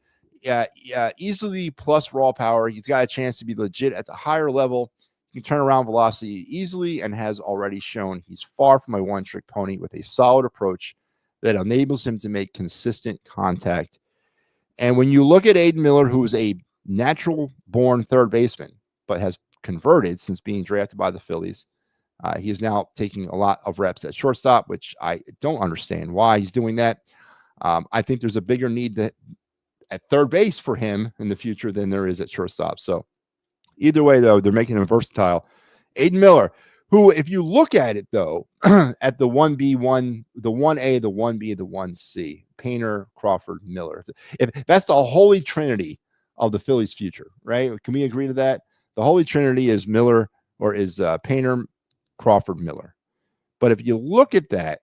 easily plus raw power. He's got a chance to be legit at the higher level. He can turn around velocity easily and has already shown he's far from a one-trick pony with a solid approach that enables him to make consistent contact. And when you look at Aiden Miller, who is a natural-born third baseman, but has converted since being drafted by the Phillies, he is now taking a lot of reps at shortstop, which I don't understand why he's doing that. I think there's a bigger need at third base for him in the future than there is at shortstop. So either way, though, they're making him versatile. Aiden Miller, who, if you look at it, though, at the 1B, the 1A, the 1B, the 1C, Painter, Crawford, Miller. If that's the holy trinity of the Phillies' future, right? Can we agree to that? The holy trinity is Miller, or is Painter, Crawford, Miller. But if you look at that,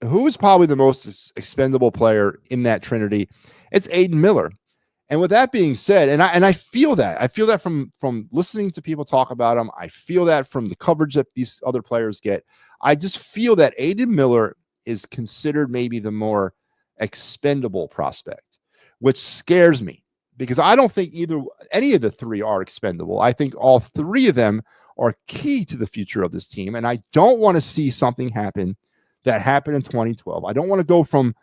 who is probably the most expendable player in that trinity? It's Aiden Miller. And with that being said, and I feel that from listening to people talk about him. I feel that from the coverage that these other players get. I just feel that Aiden Miller is considered maybe the more expendable prospect, which scares me, because I don't think any of the three are expendable. I think all three of them are key to the future of this team, and I don't want to see something happen that happened in 2012. I don't want to go from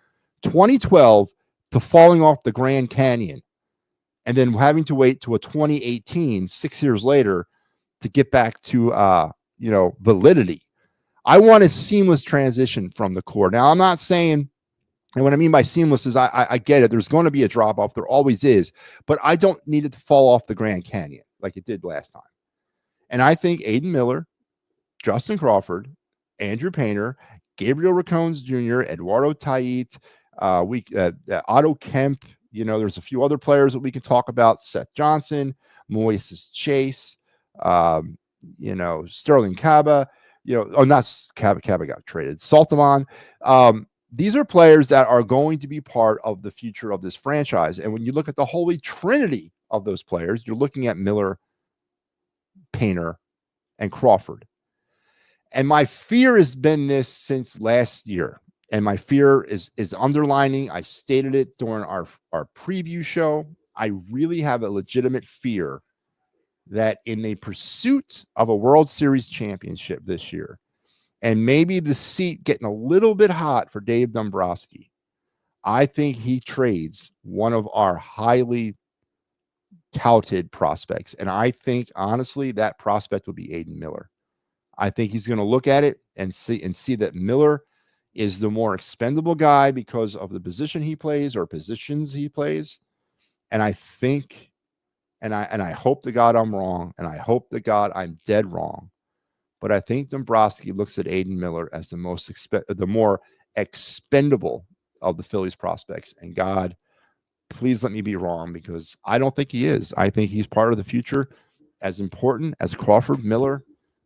2012 to falling off the Grand Canyon and then having to wait to a 2018, 6 years later, to get back to validity. I want a seamless transition from the core. Now, I'm not saying, and what I mean by seamless is I get it. There's going to be a drop off. There always is. But I don't need it to fall off the Grand Canyon like it did last time. And I think Aiden Miller, Justin Crawford, Andrew Painter, Gabriel Racones Jr., Eduardo Tait, Otto Kemp, there's a few other players that we can talk about. Seth Johnson, Moises Chase, Sterling Caba, not Caba. Caba got traded. Saltamon. These are players that are going to be part of the future of this franchise. And when you look at the holy trinity of those players, you're looking at Miller, Painter, and Crawford. And my fear has been this since last year. And my fear is underlining. I stated it during our preview show. I really have a legitimate fear that in the pursuit of a World Series championship this year, and maybe the seat getting a little bit hot for Dave Dombrowski, I think he trades one of our highly touted prospects. And I think, honestly, that prospect will be Aiden Miller. I think he's going to look at it and see that Miller is the more expendable guy because of the position he plays or positions he plays. And I think, and I hope to God I'm wrong, and I hope to God I'm dead wrong, but I think Dombrowski looks at Aiden Miller as the more expendable of the Phillies prospects. And God, please let me be wrong, because I don't think he is. I think he's part of the future, as important as Crawford, Miller,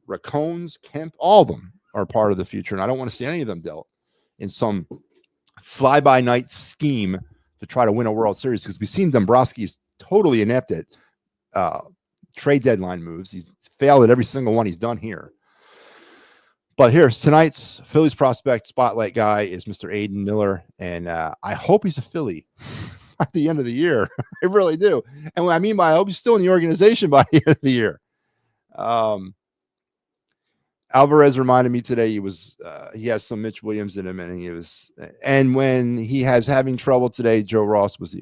Racones, Kemp, all of them are part of the future. And I don't want to see any of them dealt in some fly-by-night scheme to try to win a World Series, because we've seen Dombrowski is totally inept at trade deadline moves. He's failed at every single one he's done here. But here's tonight's Phillies prospect spotlight guy is Mr. Aiden Miller, and I hope he's a Philly at the end of the year. I really do. And what I mean by I hope he's still in the organization by the end of the year. Alvarez reminded me today he has some Mitch Williams in him, and when he has having trouble today, Joe Ross was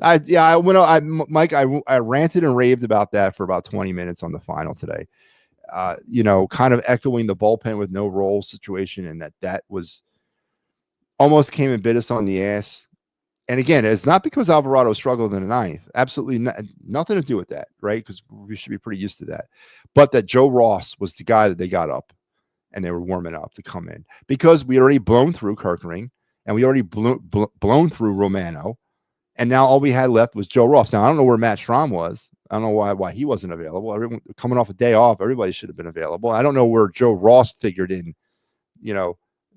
Mike, I ranted and raved about that for about 20 minutes on the final today. Kind of echoing the bullpen with no role situation, and that was almost came and bit us on the ass. And again, it's not because Alvarado struggled in the ninth. Absolutely nothing to do with that, right? Because we should be pretty used to that. But that Joe Ross was the guy that they got up and they were warming up to come in, because we already blown through Kirkering and we already blown through Romano. And now all we had left was Joe Ross. Now, I don't know where Matt Strahm was. I don't know why he wasn't available. Everyone coming off a day off, everybody should have been available. I don't know where Joe Ross figured in,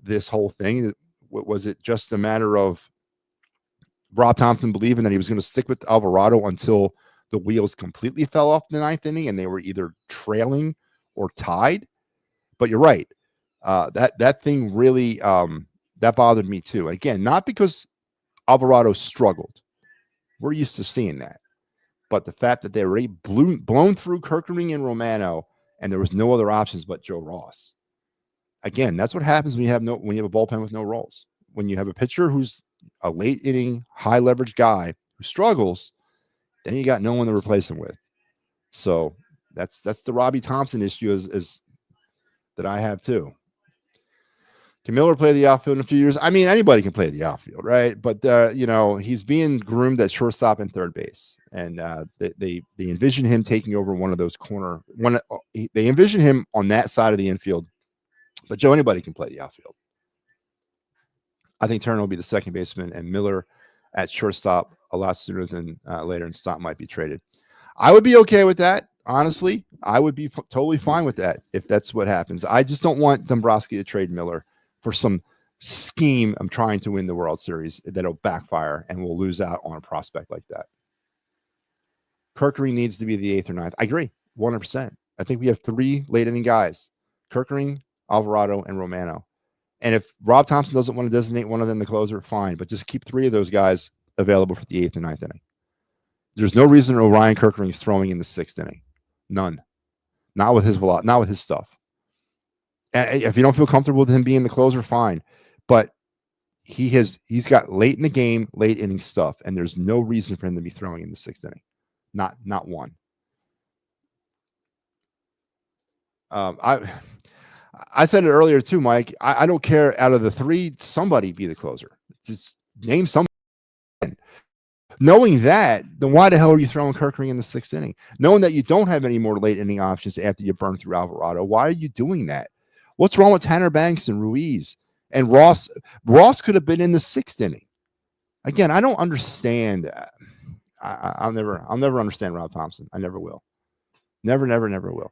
this whole thing. Was it just a matter of Rob Thompson believing that he was going to stick with Alvarado until the wheels completely fell off the ninth inning and they were either trailing or tied? But you're right. That thing really, that bothered me too. Again, not because Alvarado struggled. We're used to seeing that. But the fact that they already blown through Kirkering and Romano and there was no other options but Joe Ross. Again, that's what happens when you have a bullpen with no roles. When you have a pitcher who's a late inning, high leverage guy who struggles, then you got no one to replace him with. So that's the Robbie Thompson issue is that I have too. Can Miller play the outfield in a few years? I mean, anybody can play the outfield, right? But he's being groomed at shortstop and third base, and they envision him taking over one of those they envision him on that side of the infield. But Joe, anybody can play the outfield. I think Turner will be the second baseman, and Miller at shortstop a lot sooner than later, and Stott might be traded. I would be okay with that. Honestly, I would be totally fine with that if that's what happens. I just don't want Dombrowski to trade Miller for some scheme I'm trying to win the World Series that'll backfire and we'll lose out on a prospect like that. Kirkering needs to be the 8th or 9th. I agree, 100%. I think we have 3 late inning guys: Kirkering, Alvarado, and Romano. And if Rob Thompson doesn't want to designate one of them the closer, fine. But just keep 3 of those guys available for the 8th and 9th inning. There's no reason Ryan Kirkering is throwing in the 6th inning. None. Not with his velocity, not with his stuff. If you don't feel comfortable with him being the closer, fine. But he's got late in the game, late inning stuff, and there's no reason for him to be throwing in the 6th inning. Not one. I said it earlier too, Mike. I don't care. Out of the 3, somebody be the closer. Just name somebody. Knowing that, then why the hell are you throwing Kirkering in the 6th inning? Knowing that you don't have any more late inning options after you burn through Alvarado, why are you doing that? What's wrong with Tanner Banks and Ruiz and Ross? Ross could have been in the 6th inning. Again, I don't understand. I'll never understand Rob Thompson. I never will. Never will.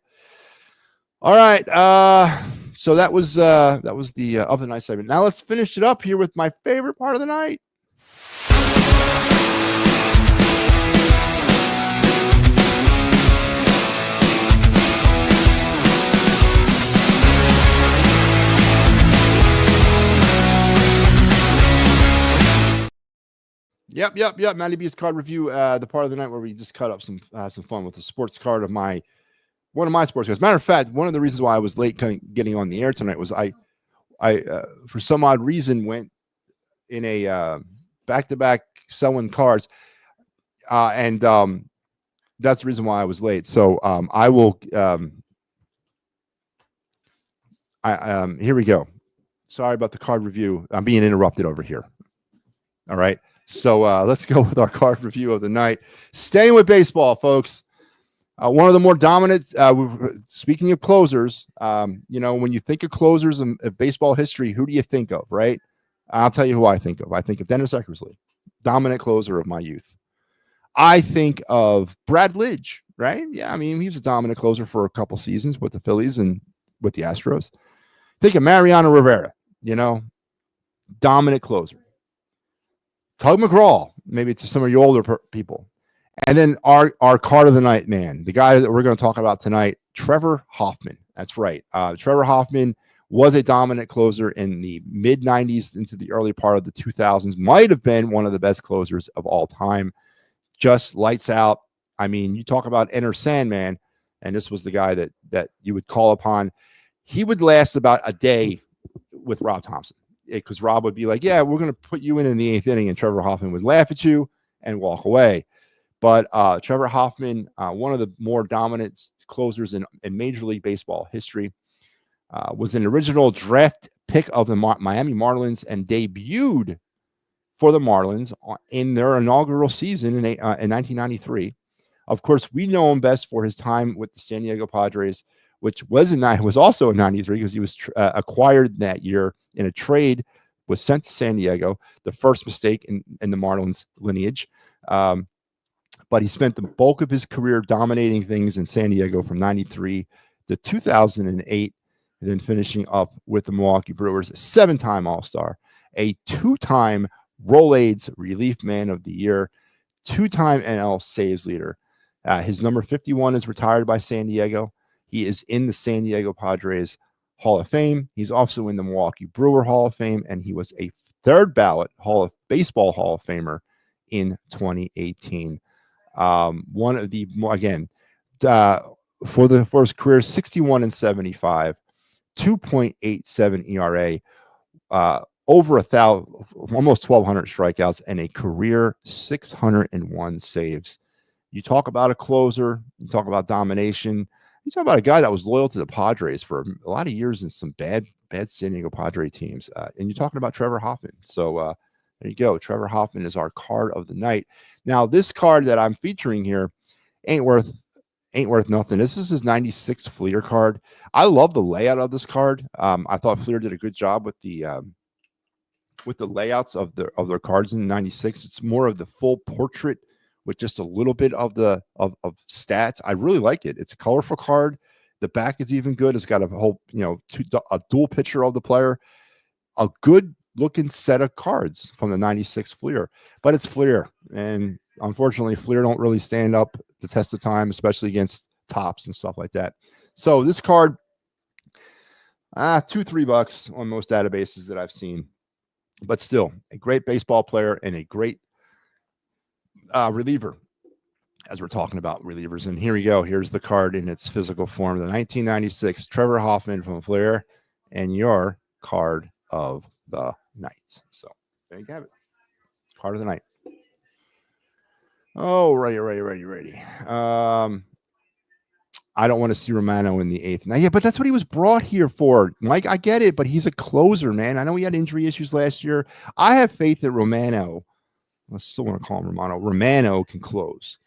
All right. So that was the of the night segment. Now let's finish it up here with my favorite part of the night. Yep. MattyB's card review, the part of the night where we just cut up some fun with the sports card of one of my sports cards. Matter of fact, one of the reasons why I was late getting on the air tonight was I for some odd reason went in a back-to-back selling cards, and that's the reason why I was late. So I will. Here we go. Sorry about the card review. I'm being interrupted over here. All right. So let's go with our card review of the night. Staying with baseball, folks. One of the more dominant, speaking of closers, when you think of closers in baseball history, who do you think of, right? I'll tell you who I think of. I think of Dennis Eckersley, dominant closer of my youth. I think of Brad Lidge, right? Yeah, I mean, he was a dominant closer for a couple seasons with the Phillies and with the Astros. Think of Mariano Rivera, dominant closer. Tug McGraw, maybe to some of your older people. And then our card of the night, man, the guy that we're going to talk about tonight, Trevor Hoffman. That's right. Trevor Hoffman was a dominant closer in the mid-'90s into the early part of the 2000s. Might have been one of the best closers of all time. Just lights out. I mean, you talk about Enter Sandman, and this was the guy that you would call upon. He would last about a day with Rob Thompson, because Rob would be like, yeah, we're going to put you in the 8th inning, and Trevor Hoffman would laugh at you and walk away. But Trevor Hoffman, one of the more dominant closers in Major League Baseball history, was an original draft pick of the Miami Marlins and debuted for the Marlins in their inaugural season in 1993. Of course, we know him best for his time with the San Diego Padres, which was also in 93 because he was acquired that year in a trade, was sent to San Diego, the first mistake in the Marlins lineage. But he spent the bulk of his career dominating things in San Diego from 93 to 2008, and then finishing up with the Milwaukee Brewers, a 7-time All-Star, a 2-time Rolaids Relief Man of the Year, 2-time NL saves leader. His number 51 is retired by San Diego. He is in the San Diego Padres Hall of Fame. He's also in the Milwaukee Brewer Hall of Fame, and he was a third ballot Baseball Hall of Famer in 2018. One of the, again, for his career, 61-75, 2.87 ERA, over 1,000, almost 1,200 strikeouts, and a career 601 saves. You talk about a closer, you talk about domination, you talk about a guy that was loyal to the Padres for a lot of years in some bad San Diego Padre teams, and you're talking about Trevor Hoffman. So there you go. Trevor Hoffman is our card of the night. Now, this card that I'm featuring here ain't worth nothing. This is his 96 Fleer card. I love the layout of this card. I thought Fleer did a good job with the layouts of their cards in 96. It's more of the full portrait with just a little bit of stats. I really like it. It's a colorful card. The back is even good. It's got a whole, a dual picture of the player. A good looking set of cards from the 96 Fleer, but it's Fleer, and unfortunately Fleer don't really stand up the test of time, especially against tops and stuff like that. So this card, $2-3 on most databases that I've seen, but still a great baseball player and a great reliever, as we're talking about relievers. And here we go. Here's the card in its physical form, the 1996 Trevor Hoffman from Fleer, and your card of the night. So there you have it. Card of the night. Oh, ready. I don't want to see Romano in the 8th. Now, yeah, but that's what he was brought here for. Mike, I get it, but he's a closer, man. I know he had injury issues last year. I have faith that Romano, I still want to call him Romano can close.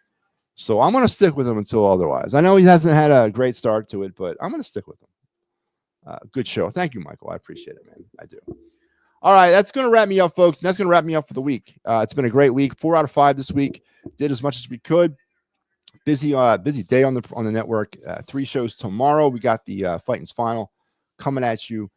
So I'm going to stick with him until otherwise. I know he hasn't had a great start to it, but I'm going to stick with him. Good show. Thank you, Michael. I appreciate it, man. I do. All right, that's going to wrap me up, folks. And that's going to wrap me up for the week. It's been a great week. 4 out of 5 this week. Did as much as we could. Busy day on the network. 3 shows tomorrow. We got the Fightins Final coming at you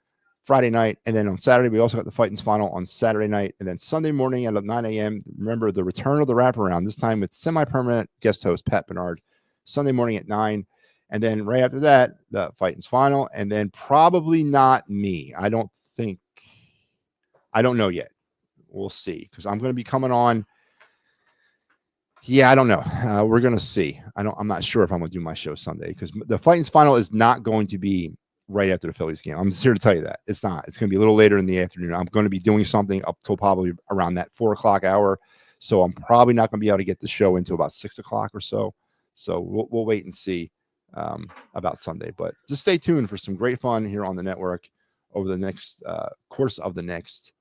Friday night, and then on Saturday we also got the Fightins Final on Saturday night, and then Sunday morning at 9 a.m. Remember the return of the wraparound. This time with semi-permanent guest host Pat Bernard. Sunday morning at 9, and then right after that the Fightins Final, and then probably not me. I don't know yet. We'll see, because I'm going to be coming on Yeah, I don't know. We're gonna see. I'm not sure if I'm gonna do my show Sunday because the Titans final is not going to be right after the Phillies game. I'm just here to tell you that it's not. It's gonna be a little later in the afternoon. I'm going to be doing something up till probably around that 4:00 hour. So I'm probably not gonna be able to get the show until about 6:00 or so. So we'll wait and see about Sunday. But just stay tuned for some great fun here on the network over the next course of the next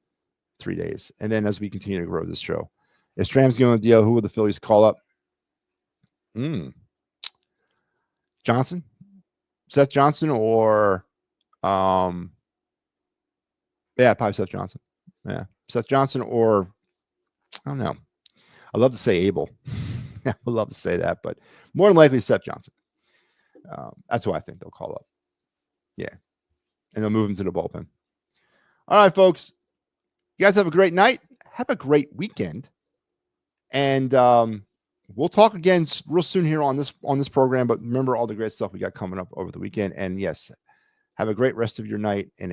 3 days, and then as we continue to grow this show. If Stram's going to deal, who will the Phillies call up? Johnson, Seth Johnson, or probably Seth Johnson. Yeah, Seth Johnson, or I don't know. I'd love to say Abel. I would love to say that, but more than likely Seth Johnson. That's who I think they'll call up. Yeah, and they'll move him to the bullpen. All right, folks. You guys have a great night. Have a great weekend. And we'll talk again real soon here on this program. But remember all the great stuff we got coming up over the weekend. And yes, have a great rest of your night and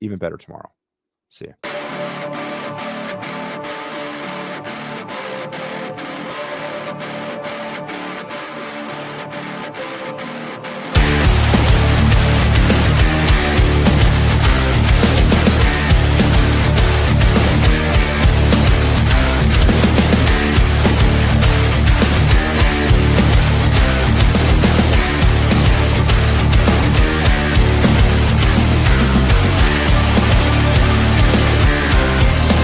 even better tomorrow. See ya.